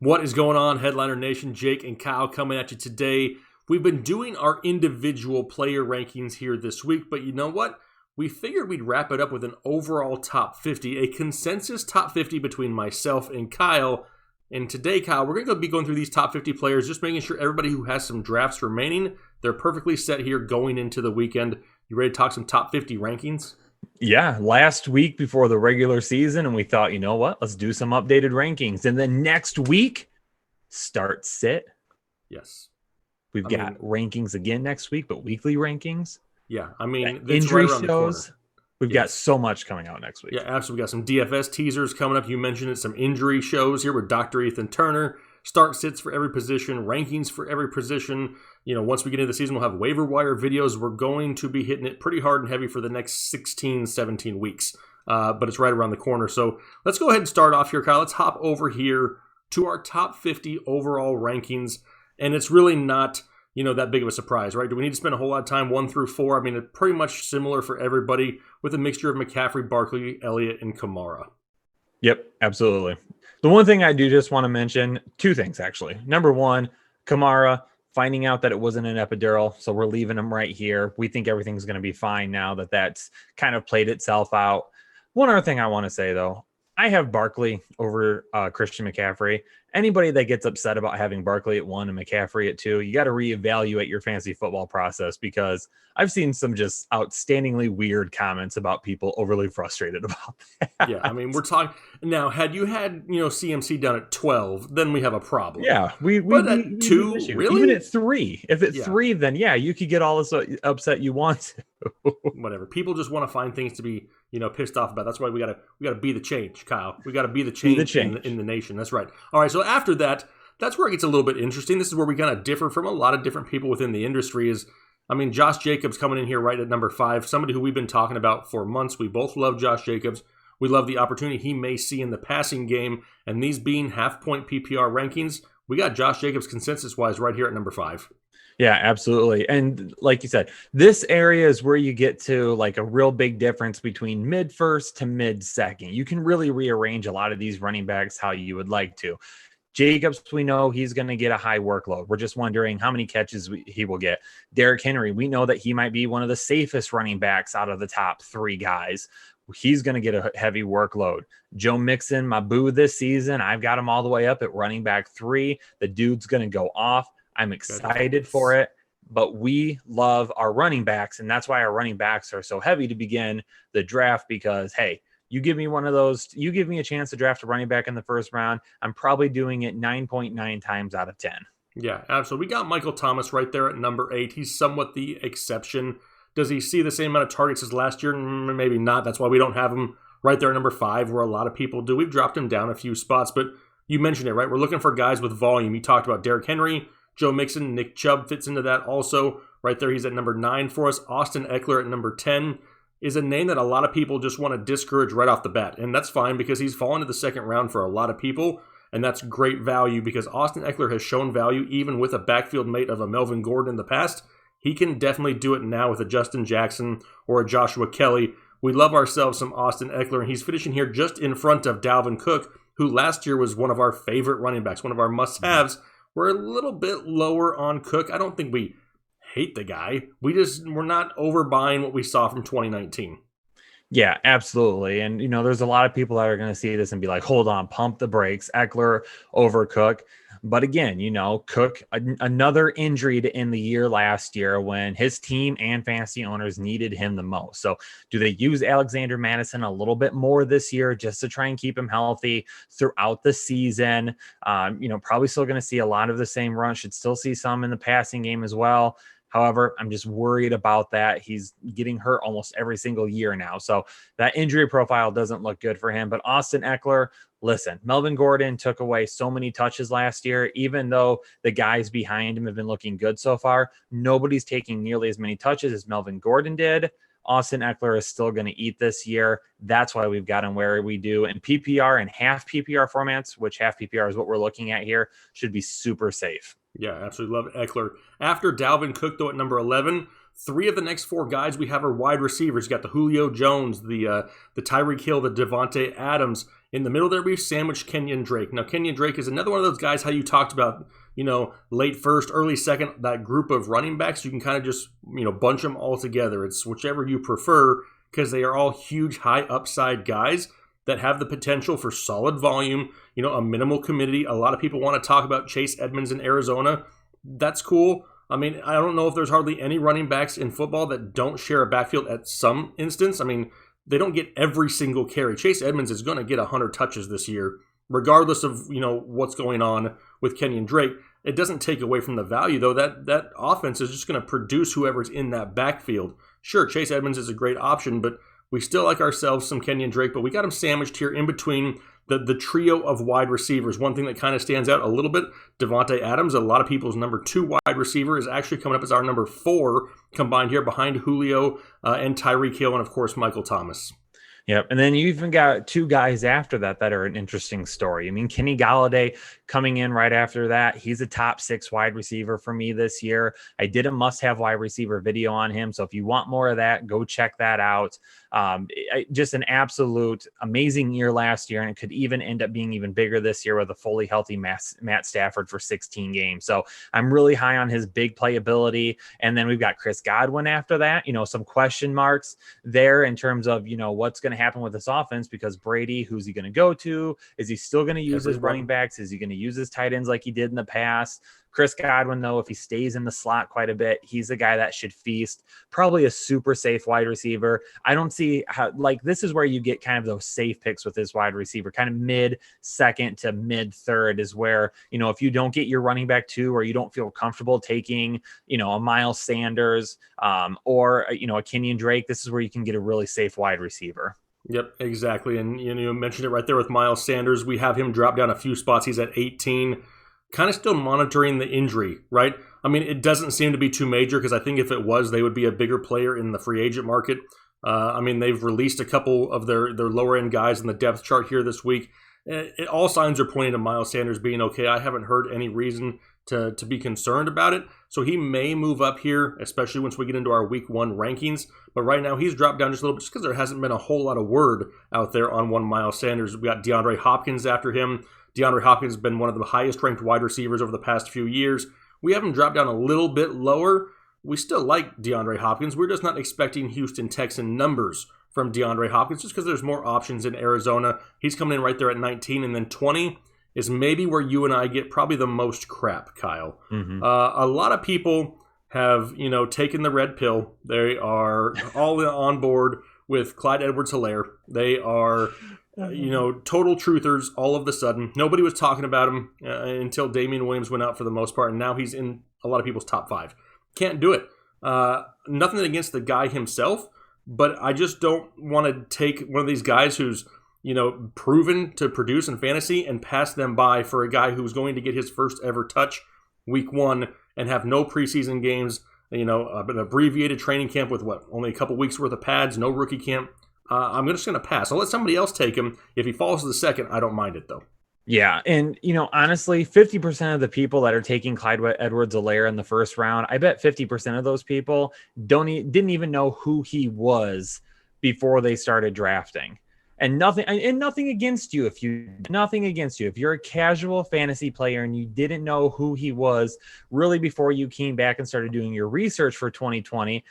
What is going on, Headliner Nation? Jake and Kyle coming at you today. We've been doing our individual player rankings here this week, but you know what? We figured we'd wrap it up with an overall top 50, a consensus top 50 between myself and Kyle. And today, Kyle, we're going to be going through these top 50 players, just making sure everybody who has some drafts remaining, they're perfectly set here going into the weekend. You ready to talk some top 50 rankings? Yeah, last week before the regular season, and we thought, you know what, let's do some updated rankings. And then next week, start sit. Yes. We've got rankings again next week, but weekly rankings. Yeah, I mean, it's injury right around shows. the corner. We've got so much coming out next week. Yeah, absolutely. We got some DFS teasers coming up. You mentioned it, some injury shows here with Dr. Ethan Turner. Start sits for every position, rankings for every position. You know, once we get into the season, we'll have waiver wire videos. We're going to be hitting it pretty hard and heavy for the next 16, 17 weeks. But it's right around the corner. So let's go ahead and start off here, Kyle. Let's hop over here to our top 50 overall rankings. And it's really not, that big of a surprise, right? Do we need to spend a whole lot of time 1 through 4? I mean, it's pretty much similar for everybody with a mixture of McCaffrey, Barkley, Elliott, and Kamara. Yep, absolutely. The one thing I do just want to mention, two things actually. Number one, Kamara, finding out that it wasn't an epidural, so we're leaving him right here. We think everything's going to be fine now that that's kind of played itself out. One other thing I want to say, though, I have Barkley over Christian McCaffrey. Anybody that gets upset about having Barkley at 1 and McCaffrey at 2, you got to reevaluate your fantasy football process, because I've seen some just outstandingly weird comments about people overly frustrated about that. Yeah, I mean, we're talking now. Had you had CMC down at 12, then we have a problem. Yeah, but at 2, really? Even at 3, if it's 3, then yeah, you could get all this upset you want to. Whatever. People just want to find things to be pissed off about. That's why we gotta be the change, Kyle. We gotta be the change, in the nation. That's right. All right. So after that, that's where it gets a little bit interesting. This is where we kind of differ from a lot of different people within the industry. Josh Jacobs coming in here right at number 5, somebody who we've been talking about for months. We both love Josh Jacobs. We love the opportunity he may see in the passing game, and these being half-point PPR rankings, we got Josh Jacobs consensus-wise right here at number 5. Yeah, absolutely. And like you said, this area is where you get to like a real big difference between mid first to mid second. You can really rearrange a lot of these running backs how you would like to. Jacobs, we know he's going to get a high workload. We're just wondering how many catches he will get. Derrick Henry, we know that he might be one of the safest running backs out of the top 3 guys. He's going to get a heavy workload. Joe Mixon, my boo this season, I've got him all the way up at running back 3. The dude's going to go off. I'm excited for it, but we love our running backs, and that's why our running backs are so heavy to begin the draft, because, hey, you give me one of those, you give me a chance to draft a running back in the first round, I'm probably doing it 9.9 times out of 10. Yeah, absolutely. We got Michael Thomas right there at number 8. He's somewhat the exception. Does he see the same amount of targets as last year? Maybe not. That's why we don't have him right there at number 5, where a lot of people do. We've dropped him down a few spots, but you mentioned it, right? We're looking for guys with volume. You talked about Derrick Henry, Joe Mixon, Nick Chubb fits into that also. Right there, he's at number 9 for us. Austin Ekeler at number 10 is a name that a lot of people just want to discourage right off the bat. And that's fine, because he's fallen to the second round for a lot of people. And that's great value, because Austin Ekeler has shown value even with a backfield mate of a Melvin Gordon in the past. He can definitely do it now with a Justin Jackson or a Joshua Kelly. We love ourselves some Austin Ekeler, and he's finishing here just in front of Dalvin Cook, who last year was one of our favorite running backs, one of our must-haves. We're a little bit lower on Cook. I don't think we hate the guy. We're not overbuying what we saw from 2019. Yeah, absolutely. And, there's a lot of people that are going to see this and be like, hold on, pump the brakes, Ekeler over Cook. But again, Cook, another injury to end the year last year when his team and fantasy owners needed him the most. So do they use Alexander Mattison a little bit more this year just to try and keep him healthy throughout the season? Probably still going to see a lot of the same run. Should still see some in the passing game as well. However, I'm just worried about that. He's getting hurt almost every single year now. So that injury profile doesn't look good for him. But Austin Ekeler, listen, Melvin Gordon took away so many touches last year. Even though the guys behind him have been looking good so far, nobody's taking nearly as many touches as Melvin Gordon did. Austin Ekeler is still going to eat this year. That's why we've got him where we do. And PPR and half PPR formats, which half PPR is what we're looking at here, should be super safe. Yeah, absolutely love Ekeler. After Dalvin Cook, though, at number 11, 3 of the next 4 guys we have are wide receivers. You got the Julio Jones, the Tyreek Hill, the Devontae Adams. In the middle there, we've sandwiched Kenyon Drake. Now, Kenyon Drake is another one of those guys, how you talked about, late first, early second, that group of running backs. You can kind of just, bunch them all together. It's whichever you prefer, because they are all huge, high upside guys that have the potential for solid volume, a minimal committee. A lot of people want to talk about Chase Edmonds in Arizona. That's cool. I mean, I don't know if there's hardly any running backs in football that don't share a backfield at some instance. I mean, they don't get every single carry. Chase Edmonds is going to get 100 touches this year, regardless of, what's going on with Kenyon Drake. It doesn't take away from the value, though. That offense is just going to produce whoever's in that backfield. Sure, Chase Edmonds is a great option, but we still like ourselves some Kenyon Drake, but we got him sandwiched here in between the trio of wide receivers. One thing that kind of stands out a little bit, Devontae Adams, a lot of people's number 2 wide receiver, is actually coming up as our number 4 combined here behind Julio and Tyreek Hill and, of course, Michael Thomas. Yep. And then you even got 2 guys after that are an interesting story. I mean, Kenny Galladay coming in right after that. He's a top 6 wide receiver for me this year. I did a must-have wide receiver video on him. So if you want more of that, go check that out. Just an absolute amazing year last year, and it could even end up being even bigger this year with a fully healthy Matt Stafford for 16 games. So I'm really high on his big playability. And then we've got Chris Godwin after that. Some question marks there in terms of, what's going to happen with this offense, because Brady, who's he going to go to? Is he still going to use his running backs? Is he going to use his tight ends like he did in the past? Chris Godwin, though, if he stays in the slot quite a bit, he's a guy that should feast. Probably a super safe wide receiver. I don't see how, this is where you get kind of those safe picks with this wide receiver. Kind of mid-second to mid-third is where, if you don't get your running back 2, or you don't feel comfortable taking, a Miles Sanders or, a Kenyon Drake, this is where you can get a really safe wide receiver. Yep, exactly. And you mentioned it right there with Miles Sanders. We have him drop down a few spots. He's at 18. Kind of still monitoring the injury, right? I mean, it doesn't seem to be too major, because I think if it was, they would be a bigger player in the free agent market. They've released a couple of their lower end guys in the depth chart here this week. All signs are pointing to Miles Sanders being okay. I haven't heard any reason to be concerned about it. So he may move up here, especially once we get into our week 1 rankings. But right now he's dropped down just a little bit, just because there hasn't been a whole lot of word out there on one Miles Sanders. We got DeAndre Hopkins after him. DeAndre Hopkins has been one of the highest ranked wide receivers over the past few years. We have him drop down a little bit lower. We still like DeAndre Hopkins. We're just not expecting Houston Texan numbers from DeAndre Hopkins, just because there's more options in Arizona. He's coming in right there at 19, and then 20 is maybe where you and I get probably the most crap, Kyle. Mm-hmm. A lot of people have, taken the red pill. They are all on board with Clyde Edwards-Helaire. They are total truthers all of a sudden. Nobody was talking about him until Damian Williams went out for the most part, and now he's in a lot of people's top 5. Can't do it. Nothing against the guy himself, but I just don't want to take one of these guys who's, proven to produce in fantasy and pass them by for a guy who's going to get his first ever touch week 1 and have no preseason games, an abbreviated training camp with only a couple weeks worth of pads, no rookie camp. I'm just going to pass. I'll let somebody else take him. If he falls to the second, I don't mind it, though. Yeah. And, honestly, 50% of the people that are taking Clyde Edwards-Helaire in the first round, I bet 50% of those people didn't even know who he was before they started drafting. And nothing against you if you're a casual fantasy player and you didn't know who he was really before you came back and started doing your research for 2020.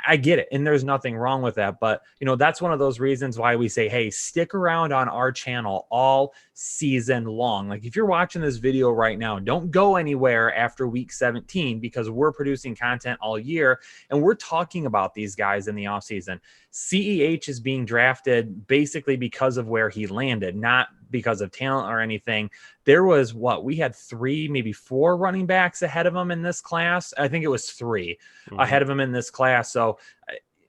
I get it. And there's nothing wrong with that. But, that's one of those reasons why we say, hey, stick around on our channel all season long. Like if you're watching this video right now, don't go anywhere after week 17, because we're producing content all year and we're talking about these guys in the offseason. CEH is being drafted basically because of where he landed, not because of talent or anything. There was we had 3, maybe 4 running backs ahead of him in this class. I think it was 3 ahead of him in this class. So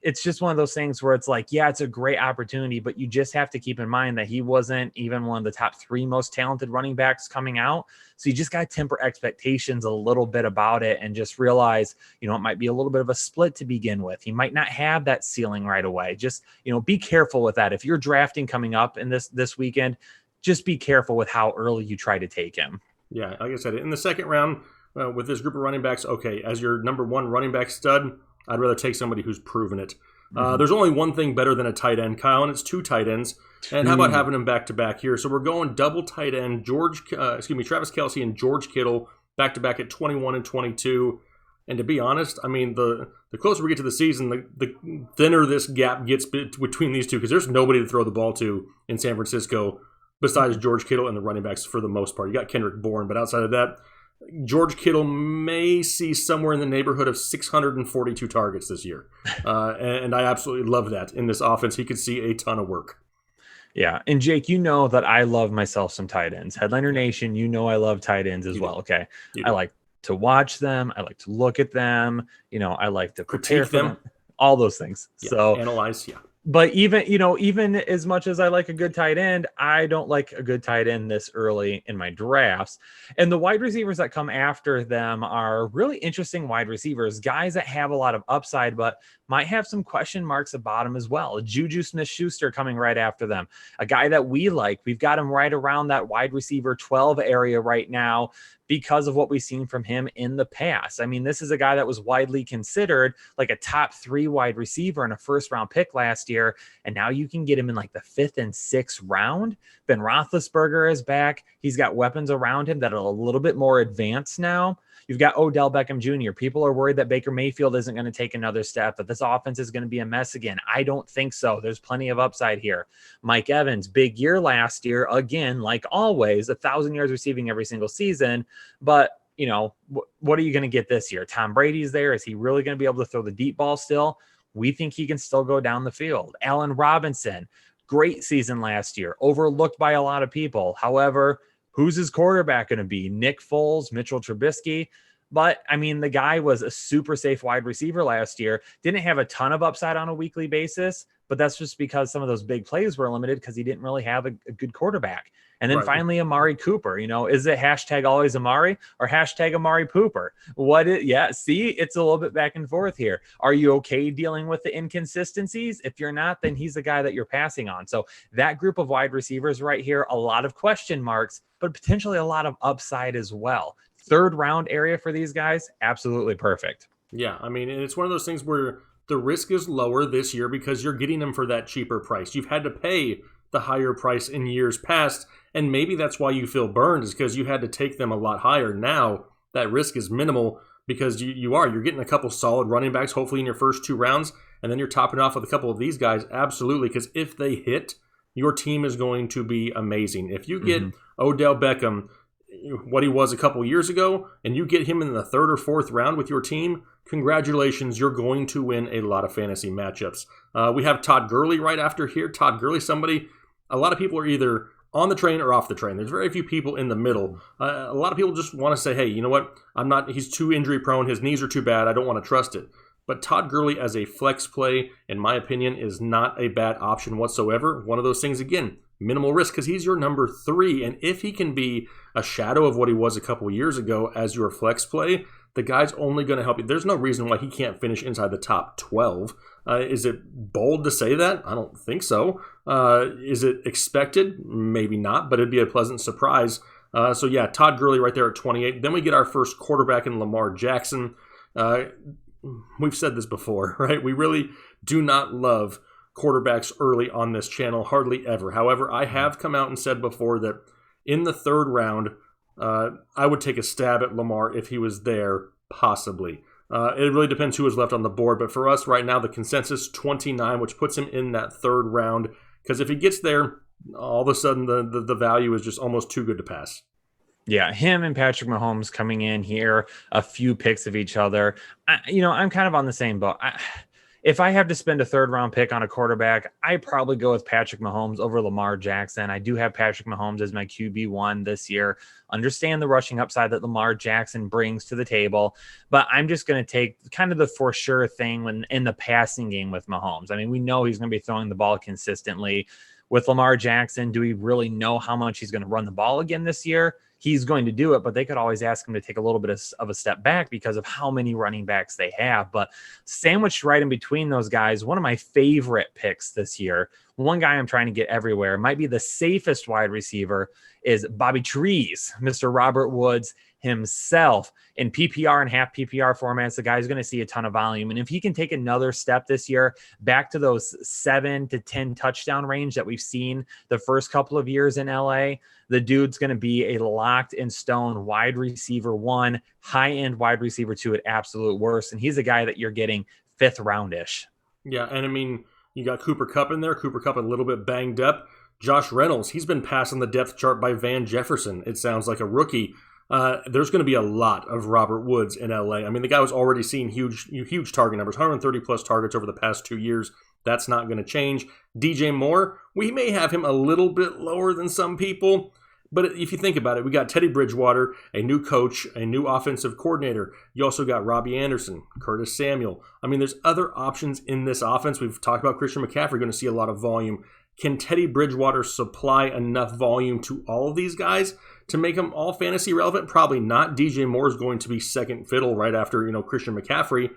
it's just one of those things where it's like, yeah, it's a great opportunity, but you just have to keep in mind that he wasn't even one of the top 3 most talented running backs coming out. So you just got to temper expectations a little bit about it and just realize, it might be a little bit of a split to begin with. He might not have that ceiling right away. Just, be careful with that. If you're drafting coming up in this weekend, just be careful with how early you try to take him. Yeah, like I said, in the second round with this group of running backs, okay, as your number 1 running back stud, I'd rather take somebody who's proven it. There's only one thing better than a tight end, Kyle, and it's two tight ends. And how about having them back-to-back here? So we're going double tight end, Travis Kelce and George Kittle back-to-back at 21 and 22. And to be honest, I mean, the closer we get to the season, the thinner this gap gets between these two, because there's nobody to throw the ball to in San Francisco besides George Kittle and the running backs for the most part. You got Kendrick Bourne, but outside of that, George Kittle may see somewhere in the neighborhood of 642 targets this year. And I absolutely love that. In this offense, he could see a ton of work. Yeah. And Jake, you know that I love myself some tight ends. Headliner Nation, you know I love tight ends as well. Okay. I like to watch them. I like to look at them. I like to prepare for them. All those things. Yeah. So analyze. Yeah. But even as much as I like a good tight end, I don't like a good tight end this early in my drafts. And the wide receivers that come after them are really interesting wide receivers, guys that have a lot of upside, but might have some question marks about him as well. Juju Smith-Schuster coming right after them, a guy that we like. We've got him right around that wide receiver 12 area right now because of what we've seen from him in the past. I mean, this is a guy that was widely considered like a top 3 wide receiver in a first-round pick last year, and now you can get him in like the 5th and 6th round. Ben Roethlisberger is back. He's got weapons around him that are a little bit more advanced now. You've got Odell Beckham Jr. People are worried that Baker Mayfield isn't going to take another step, that this offense is going to be a mess again. I don't think so. There's plenty of upside here. Mike Evans, big year last year. Again, like always, 1,000 yards receiving every single season. But, what are you going to get this year? Tom Brady's there. Is he really going to be able to throw the deep ball still? We think he can still go down the field. Allen Robinson, great season last year, overlooked by a lot of people. However, who's his quarterback going to be? Nick Foles, Mitchell Trubisky? But, I mean, the guy was a super safe wide receiver last year. Didn't have a ton of upside on a weekly basis, but that's just because some of those big plays were limited because he didn't really have a good quarterback. And then finally, Amari Cooper. Is it hashtag always Amari or hashtag Amari Pooper? It's a little bit back and forth here. Are you okay dealing with the inconsistencies? If you're not, then he's the guy that you're passing on. So that group of wide receivers right here, a lot of question marks, but potentially a lot of upside as well. 3rd round area for these guys, absolutely perfect. Yeah, I mean, it's one of those things where the risk is lower this year because you're getting them for that cheaper price. You've had to pay the higher price in years past, and maybe that's why you feel burned, is because you had to take them a lot higher. Now that risk is minimal because you're getting a couple solid running backs, hopefully in your first 2 rounds, and then you're topping off with a couple of these guys. Absolutely, because if they hit, your team is going to be amazing. If you get Odell Beckham, what he was a couple years ago, and you get him in the 3rd or 4th round with your team, congratulations, you're going to win a lot of fantasy matchups. We have Todd Gurley right after here. Todd Gurley, a lot of people are either on the train or off the train. There's very few people in the middle. A lot of people just want to say, hey, you know what? He's too injury prone. His knees are too bad. I don't want to trust it. But Todd Gurley as a flex play, in my opinion, is not a bad option whatsoever. One of those things, again, minimal risk because he's your number 3. And if he can be a shadow of what he was a couple years ago as your flex play, the guy's only going to help you. There's no reason why he can't finish inside the top 12. Is it bold to say that? I don't think so. Is it expected? Maybe not, but it'd be a pleasant surprise. Todd Gurley right there at 28. Then we get our first quarterback in Lamar Jackson. We've said this before, right? We really do not love quarterbacks early on this channel, hardly ever. However, I have come out and said before that in the 3rd round, I would take a stab at Lamar if he was there, possibly. It really depends who is left on the board, but for us right now, the consensus 29, which puts him in that 3rd round, because if he gets there, all of a sudden the value is just almost too good to pass. Yeah, him and Patrick Mahomes coming in here, a few picks of each other. I'm kind of on the same boat. If I have to spend a 3rd round pick on a quarterback, I probably go with Patrick Mahomes over Lamar Jackson. I do have Patrick Mahomes as my QB1 this year. Understand the rushing upside that Lamar Jackson brings to the table, but I'm just going to take kind of the for sure thing when in the passing game with Mahomes. I mean, we know he's going to be throwing the ball consistently. With Lamar Jackson, do we really know how much he's going to run the ball again this year? He's going to do it, but they could always ask him to take a little bit of a step back because of how many running backs they have. But sandwiched right in between those guys, one of my favorite picks this year One guy I'm trying to get everywhere, might be the safest wide receiver, is Bobby Trees, Mr. Robert Woods himself. In PPR and half PPR formats, the guy's going to see a ton of volume. And if he can take another step this year back to those 7 to 10 touchdown range that we've seen the first couple of years in LA, the dude's going to be a locked in stone wide receiver 1, high end wide receiver 2 at absolute worst. And he's a guy that you're getting 5th roundish. Yeah, and I mean, you got Cooper Kupp in there. Cooper Kupp a little bit banged up. Josh Reynolds, he's been passed on the depth chart by Van Jefferson. It sounds like a rookie. There's going to be a lot of Robert Woods in LA. I mean, the guy was already seeing huge target numbers, 130 plus targets over the past 2 years. That's not going to change. DJ Moore, we may have him a little bit lower than some people, but if you think about it, we got Teddy Bridgewater, a new coach, a new offensive coordinator. You also got Robbie Anderson, Curtis Samuel. I mean, there's other options in this offense. We've talked about Christian McCaffrey going to see a lot of volume. Can Teddy Bridgewater supply enough volume to all of these guys to make them all fantasy relevant? Probably not. DJ Moore is going to be second fiddle right after, Christian McCaffrey.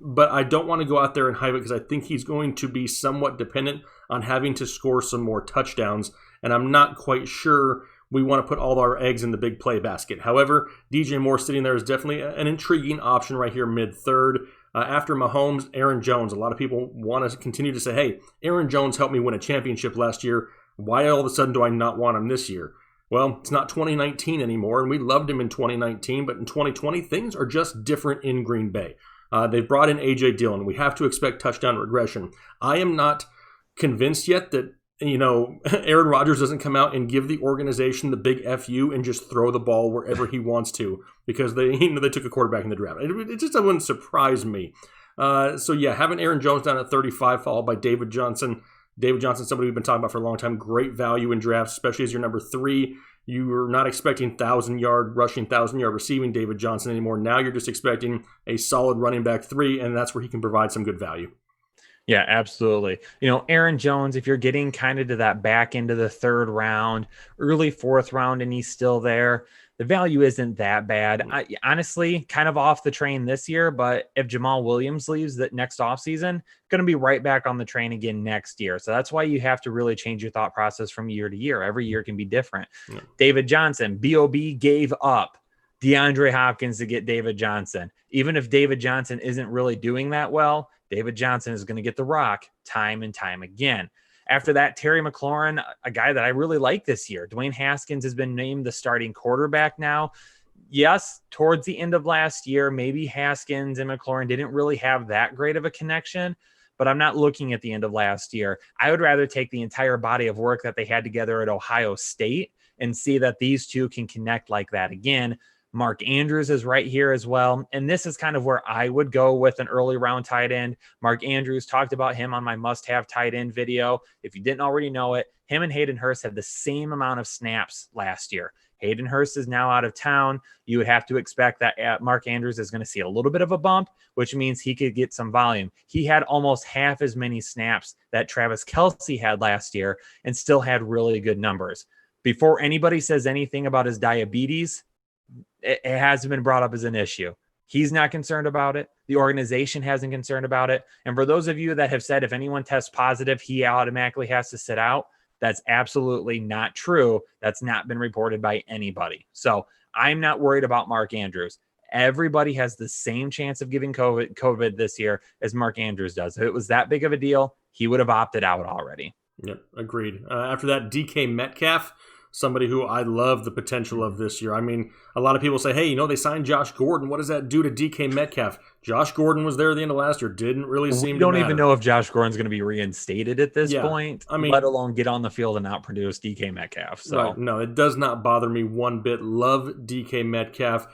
But I don't want to go out there and hype it because I think he's going to be somewhat dependent on having to score some more touchdowns. And I'm not quite sure we want to put all our eggs in the big play basket. However, DJ Moore sitting there is definitely an intriguing option right here mid-third. After Mahomes, Aaron Jones. A lot of people want to continue to say, hey, Aaron Jones helped me win a championship last year. Why all of a sudden do I not want him this year? Well, it's not 2019 anymore, and we loved him in 2019, but in 2020, things are just different in Green Bay. They've brought in A.J. Dillon. We have to expect touchdown regression. I am not convinced yet that, Aaron Rodgers doesn't come out and give the organization the big FU and just throw the ball wherever he wants to because they took a quarterback in the draft. It just wouldn't surprise me. So, having Aaron Jones down at 35, followed by David Johnson. David Johnson, somebody we've been talking about for a long time. Great value in drafts, especially as your number 3. You were not expecting 1,000-yard rushing, 1,000-yard receiving David Johnson anymore. Now you're just expecting a solid running back 3, and that's where he can provide some good value. Yeah, absolutely. Aaron Jones, if you're getting kind of to that back end of the 3rd round, early 4th round, and he's still there, the value isn't that bad. Honestly, kind of off the train this year, but if Jamal Williams leaves that next offseason, going to be right back on the train again next year. So that's why you have to really change your thought process from year to year. Every year can be different. Yeah. David Johnson, B.O.B. gave up DeAndre Hopkins to get David Johnson. Even if David Johnson isn't really doing that well, David Johnson is going to get the rock time and time again. After that, Terry McLaurin, a guy that I really like this year. Dwayne Haskins has been named the starting quarterback now. Yes, towards the end of last year, maybe Haskins and McLaurin didn't really have that great of a connection, but I'm not looking at the end of last year. I would rather take the entire body of work that they had together at Ohio State and see that these two can connect like that again. Mark Andrews is right here as well. And this is kind of where I would go with an early round tight end. Mark Andrews, talked about him on my must-have tight end video. If you didn't already know it, him and Hayden Hurst had the same amount of snaps last year. Hayden Hurst is now out of town. You would have to expect that Mark Andrews is going to see a little bit of a bump, which means he could get some volume. He had almost half as many snaps that Travis Kelce had last year and still had really good numbers. Before anybody says anything about his diabetes, it hasn't been brought up as an issue. He's not concerned about it. The organization hasn't concerned about it. And for those of you that have said if anyone tests positive, he automatically has to sit out, that's absolutely not true. That's not been reported by anybody. So I'm not worried about Mark Andrews. Everybody has the same chance of giving COVID this year as Mark Andrews does. If it was that big of a deal, he would have opted out already. Yep, agreed. After that, DK Metcalf, somebody who I love the potential of this year. I mean, a lot of people say, hey, they signed Josh Gordon. What does that do to DK Metcalf? Josh Gordon was there at the end of last year. Didn't really seem to matter. We don't even know if Josh Gordon's going to be reinstated at this point, let alone get on the field and outproduce DK Metcalf. So right. No, it does not bother me one bit. Love DK Metcalf.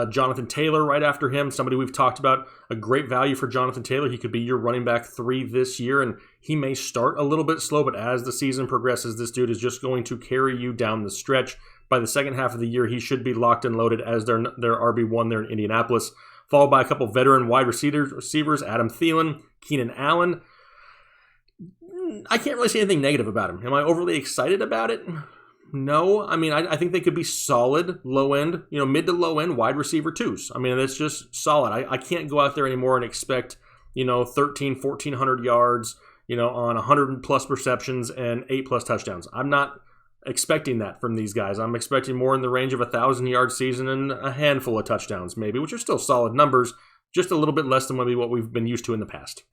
Jonathan Taylor right after him, somebody we've talked about, a great value for Jonathan Taylor. He could be your running back 3 this year, and he may start a little bit slow, but as the season progresses, this dude is just going to carry you down the stretch. By the second half of the year, he should be locked and loaded as their RB1 there in Indianapolis, followed by a couple veteran wide receivers, Adam Thielen, Keenan Allen. I can't really say anything negative about him. Am I overly excited about it? No, I mean, I think they could be solid low end, mid to low end wide receiver 2s. I mean, that's just solid. I can't go out there anymore and expect, 1,400 yards, on 100 plus receptions and 8 plus touchdowns. I'm not expecting that from these guys. I'm expecting more in the range of 1,000-yard season and a handful of touchdowns, maybe, which are still solid numbers, just a little bit less than maybe what we've been used to in the past.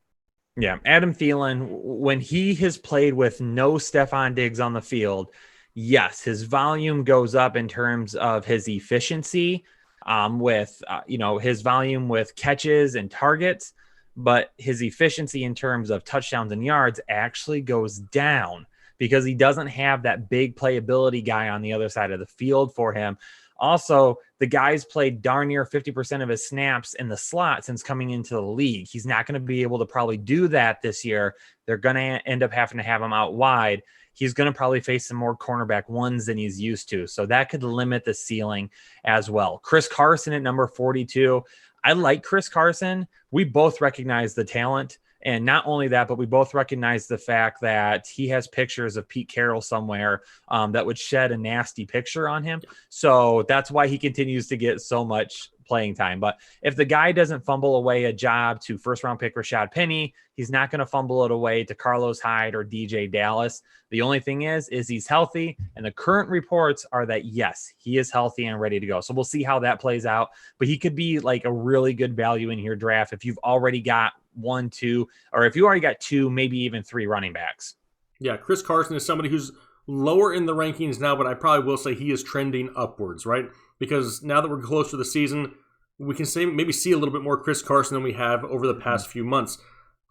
Yeah, Adam Thielen, when he has played with no Stephon Diggs on the field, yes, his volume goes up in terms of his efficiency, with his volume with catches and targets, but his efficiency in terms of touchdowns and yards actually goes down because he doesn't have that big playability guy on the other side of the field for him. Also, the guy's played darn near 50% of his snaps in the slot since coming into the league. He's not going to be able to probably do that this year. They're going to end up having to have him out wide. He's going to probably face some more cornerback ones than he's used to. So that could limit the ceiling as well. Chris Carson at number 42. I like Chris Carson. We both recognize the talent. And not only that, but we both recognize the fact that he has pictures of Pete Carroll somewhere that would shed a nasty picture on him. So that's why he continues to get so much playing time. But if the guy doesn't fumble away a job to first-round pick Rashad Penny, he's not going to fumble it away to Carlos Hyde or DJ Dallas. The only thing is he's healthy, and the current reports are that, yes, he is healthy and ready to go. So we'll see how that plays out. But he could be like a really good value in your draft if you've already got 1, 2, or if you already got 2, maybe even 3 running backs. Yeah, Chris Carson is somebody who's lower in the rankings now, but I probably will say he is trending upwards, right? Because now that we're close to the season, we can maybe see a little bit more Chris Carson than we have over the past few months.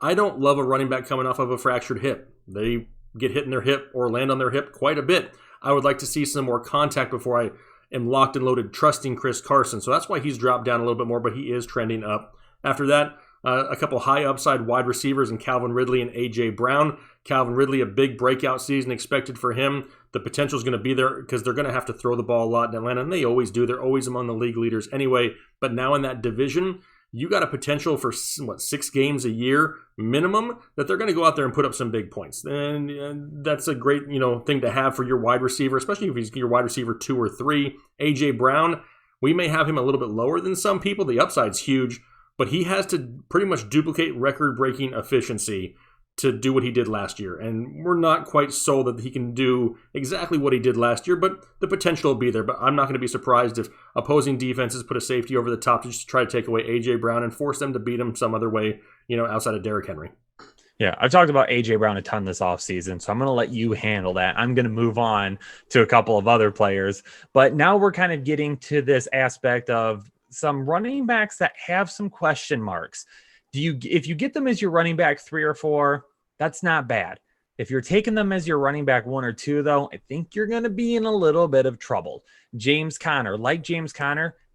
I don't love a running back coming off of a fractured hip. They get hit in their hip or land on their hip quite a bit. I would like to see some more contact before I am locked and loaded trusting Chris Carson. So that's why he's dropped down a little bit more, but he is trending up. After that, a couple high upside wide receivers in Calvin Ridley and A.J. Brown. Calvin Ridley, a big breakout season expected for him. The potential is going to be there because they're going to have to throw the ball a lot in Atlanta, and they always do. They're always among the league leaders anyway. But now in that division, you got a potential for, 6 games a year minimum that they're going to go out there and put up some big points. And that's a great, thing to have for your wide receiver, especially if he's your wide receiver 2 or 3. A.J. Brown, we may have him a little bit lower than some people. The upside's huge, but he has to pretty much duplicate record-breaking efficiency to do what he did last year. And we're not quite sold that he can do exactly what he did last year, but the potential will be there. But I'm not going to be surprised if opposing defenses put a safety over the top to just try to take away A.J. Brown and force them to beat him some other way, outside of Derrick Henry. Yeah, I've talked about A.J. Brown a ton this offseason, so I'm going to let you handle that. I'm going to move on to a couple of other players. But now we're kind of getting to this aspect of some running backs that have some question marks. If you get them as your running back 3 or 4, that's not bad. If you're taking them as your running back 1 or 2, though, I think you're going to be in a little bit of trouble. James Conner,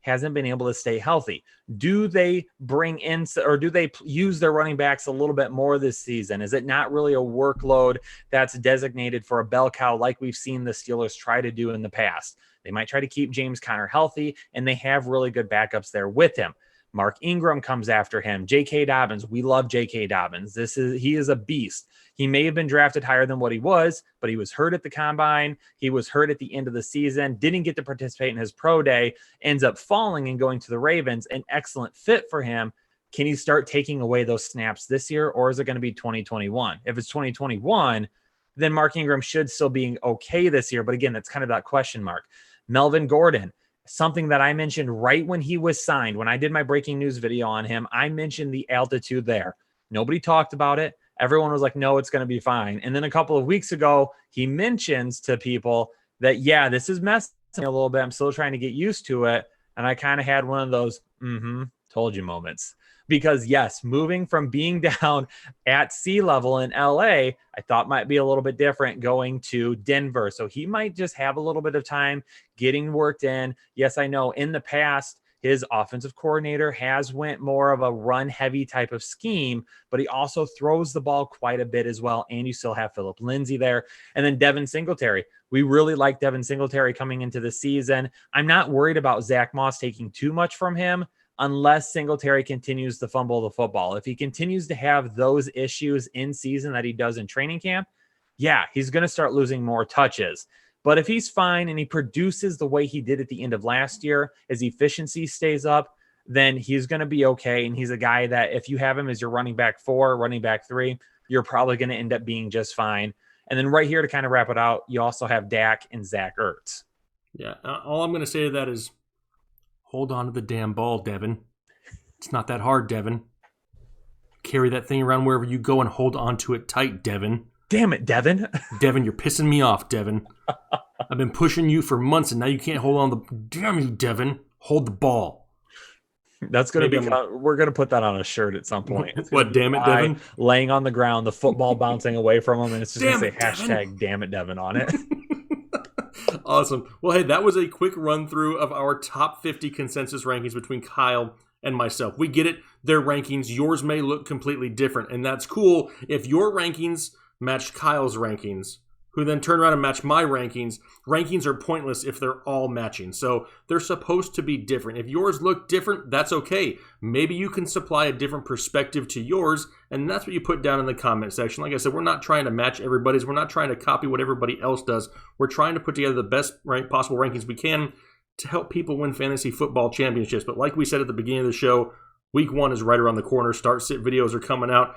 hasn't been able to stay healthy. Do they bring in, or do they use their running backs a little bit more this season? Is it not really a workload that's designated for a bell cow like we've seen the Steelers try to do in the past? They might try to keep James Conner healthy, and they have really good backups there with him. Mark Ingram comes after him. J.K. Dobbins, we love J.K. Dobbins. He is a beast. He may have been drafted higher than what he was, but he was hurt at the combine. He was hurt at the end of the season, didn't get to participate in his pro day, ends up falling and going to the Ravens, an excellent fit for him. Can he start taking away those snaps this year, or is it going to be 2021? If it's 2021, then Mark Ingram should still be okay this year. But again, that's kind of that question mark. Melvin Gordon, something that I mentioned right when he was signed, when I did my breaking news video on him, I mentioned the altitude there. Nobody talked about it. Everyone was like, no, it's going to be fine. And then a couple of weeks ago, he mentions to people that, yeah, this is messing me a little bit. I'm still trying to get used to it. And I kind of had one of those, told you moments. Because yes, moving from being down at sea level in LA, I thought might be a little bit different going to Denver. So he might just have a little bit of time getting worked in. Yes, I know in the past, his offensive coordinator has went more of a run heavy type of scheme, but he also throws the ball quite a bit as well. And you still have Phillip Lindsay there. And then Devin Singletary. We really like Devin Singletary coming into the season. I'm not worried about Zach Moss taking too much from him, unless Singletary continues to fumble the football. If he continues to have those issues in season that he does in training camp, yeah, he's going to start losing more touches. But if he's fine and he produces the way he did at the end of last year, his efficiency stays up, then he's going to be okay. And he's a guy that if you have him as your running back 4, running back 3, you're probably going to end up being just fine. And then right here to kind of wrap it out, you also have Dak and Zach Ertz. Yeah, all I'm going to say to that is hold on to the damn ball, Devin. It's not that hard, Devin. Carry that thing around wherever you go and hold on to it tight, Devin. Damn it, Devin. Devin, you're pissing me off, Devin. I've been pushing you for months, and now you can't hold on the... Damn you, Devin. Hold the ball. That's going to be... We're going to put that on a shirt at some point. What, damn it, Devin? Laying on the ground, the football bouncing away from him, and it's just going to say Devin. #damn it, Devin on it. Awesome. Well, hey, that was a quick run through of our top 50 consensus rankings between Kyle and myself. We get it. Their rankings. Yours may look completely different, and that's cool. If your rankings match Kyle's rankings, who then turn around and match my rankings, rankings are pointless if they're all matching. So they're supposed to be different. If yours look different, that's okay. Maybe you can supply a different perspective to yours, and that's what you put down in the comment section. Like I said, we're not trying to match everybody's. We're not trying to copy what everybody else does. We're trying to put together the best possible rankings we can to help people win fantasy football championships. But like we said at the beginning of the show, week 1 is right around the corner. Start-sit videos are coming out.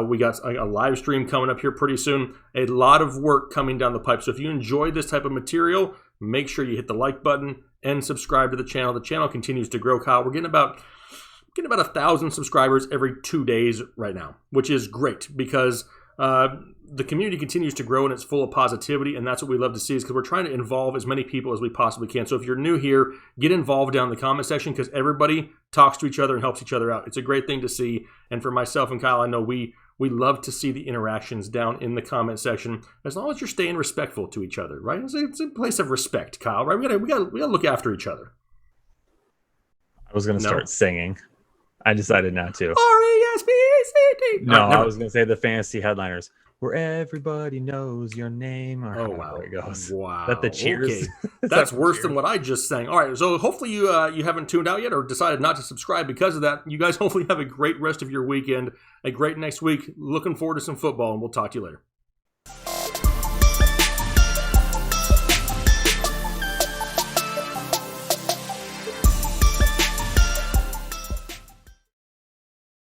We got a live stream coming up here pretty soon. A lot of work coming down the pipe. So if you enjoy this type of material, make sure you hit the like button and subscribe to the channel. The channel continues to grow, Kyle. We're getting about 1,000 subscribers every 2 days right now, which is great because the community continues to grow and it's full of positivity, and that's what we love to see is because we're trying to involve as many people as we possibly can. So if you're new here, get involved down in the comment section because everybody talks to each other and helps each other out. It's a great thing to see, and for myself and Kyle, I know we love to see the interactions down in the comment section as long as you're staying respectful to each other, right? It's a place of respect, Kyle, right? We gotta look after each other. I was going to start singing. I decided not to. R-E-S-P-E-C-T. No, I was going to say the fantasy headliners. Where everybody knows your name. Or wow. There it goes. Wow. That the cheers. Okay. That's worse than what I just sang. All right, so hopefully you haven't tuned out yet or decided not to subscribe because of that. You guys hopefully have a great rest of your weekend, a great next week. Looking forward to some football, and we'll talk to you later.